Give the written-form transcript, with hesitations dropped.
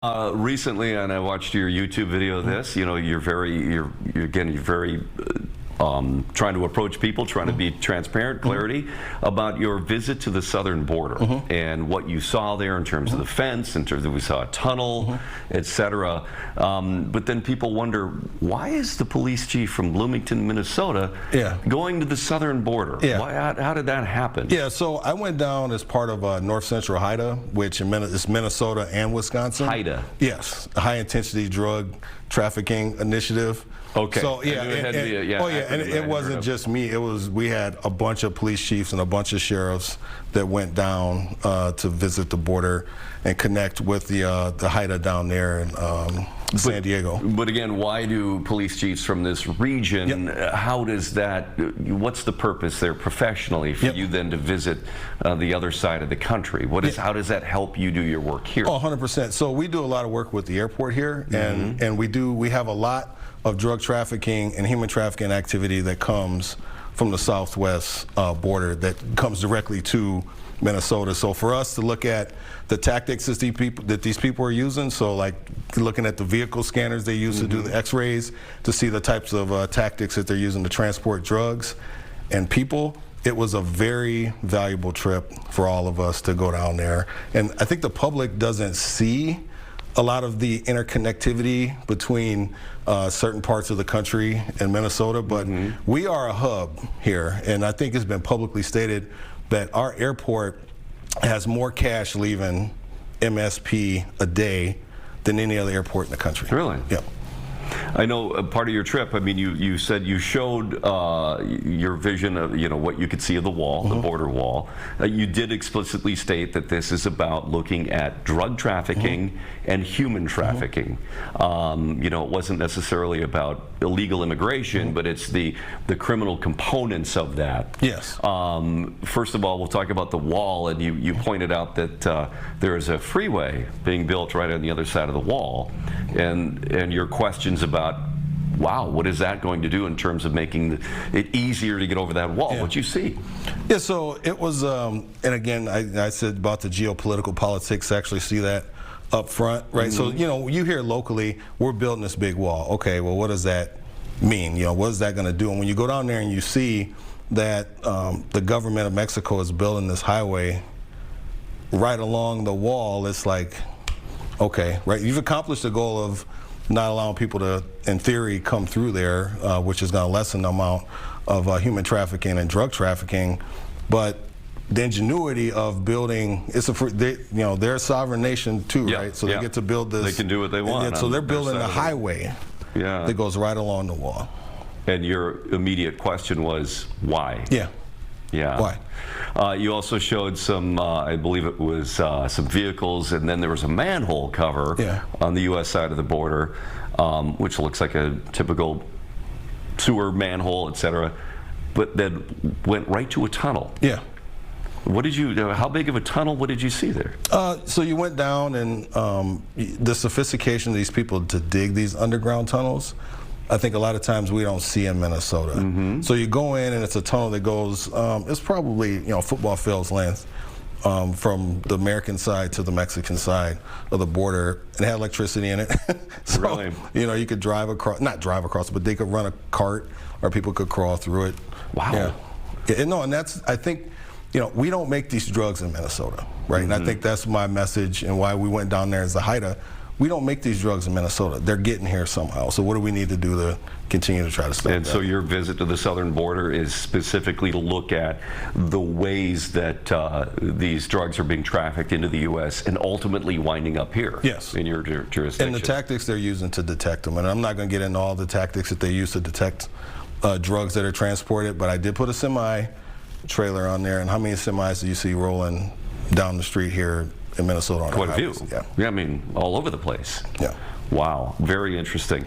Recently, and I watched your YouTube video of this, you know, you're very trying to approach people, trying to be transparent, clarity about your visit to the southern border and what you saw there in terms of the fence, in terms of we saw a tunnel, etc. But then people wonder, why is the police chief from Bloomington, Minnesota going to the southern border? How did that happen? So I went down as part of North Central HIDA, which is Minnesota and Wisconsin. HIDA? Yes, High Intensity Drug Trafficking Initiative. Okay. So it wasn't just me. We had a bunch of police chiefs and a bunch of sheriffs that went down to visit the border and connect with the HIDA down there in San Diego. But again, why do police chiefs from this region? How does that? What's the purpose there professionally for you then to visit the other side of the country? How does that help you do your work here? 100%. So we do a lot of work with the airport here, and we have a lot of drug trafficking and human trafficking activity that comes from the southwest border that comes directly to Minnesota. So for us to look at the tactics that these people are using, so like looking at the vehicle scanners they use to do the x-rays, to see the types of tactics that they're using to transport drugs and people, it was a very valuable trip for all of us to go down there. And I think the public doesn't see a lot of the interconnectivity between certain parts of the country and Minnesota, but we are a hub here, and I think it's been publicly stated that our airport has more cash leaving MSP a day than any other airport in the country. Really? Yeah. I know part of your trip, I mean, you said you showed your vision of, you know, what you could see of the wall, the border wall. You did explicitly state that this is about looking at drug trafficking and human trafficking. You know, it wasn't necessarily about illegal immigration, but it's the criminal components of that. Yes. First of all, we'll talk about the wall, and you pointed out that there is a freeway being built right on the other side of the wall, and your questions about, wow, what is that going to do in terms of making it easier to get over that wall? What you see? Yeah, so it was, and again, I said about the geopolitical politics, actually see that up front, right? So, you know, you hear locally, we're building this big wall. Okay, well, what does that mean? You know, what is that going to do? And when you go down there and you see that the government of Mexico is building this highway right along the wall, it's like, okay, right? You've accomplished the goal of not allowing people to, in theory, come through there, which is going to lessen the amount of human trafficking and drug trafficking. But the ingenuity of building, they're a sovereign nation too, right? So they get to build this. They can do what they want. So they're building a highway that goes right along the wall. And your immediate question was, why? Yeah. Why? You also showed some, I believe it was some vehicles, and then there was a manhole cover on the U.S. side of the border, which looks like a typical sewer manhole, etc., but then went right to a tunnel. Yeah. What did you, how big of a tunnel, what did you see there? So you went down, and the sophistication of these people to dig these underground tunnels, I think a lot of times we don't see in Minnesota. So you go in and it's a tunnel that goes, it's probably, you know, football field's length from the American side to the Mexican side of the border, and it had electricity in it. So, really? You know, you could drive across, not drive across, but they could run a cart or people could crawl through it. Wow. No, and that's, I think, you know, we don't make these drugs in Minnesota, right? And I think that's my message and why we went down there as a HIDA. We don't make these drugs in Minnesota. They're getting here somehow. So what do we need to do to continue to try to stop that? And so your visit to the southern border is specifically to look at the ways that these drugs are being trafficked into the U.S. and ultimately winding up here in your jurisdiction. And the tactics they're using to detect them. And I'm not going to get into all the tactics that they use to detect drugs that are transported, but I did put a semi-trailer on there. And how many semis do you see rolling down the street here in Minnesota? Quite a few. Yeah, I mean, all over the place. Yeah. Wow, very interesting.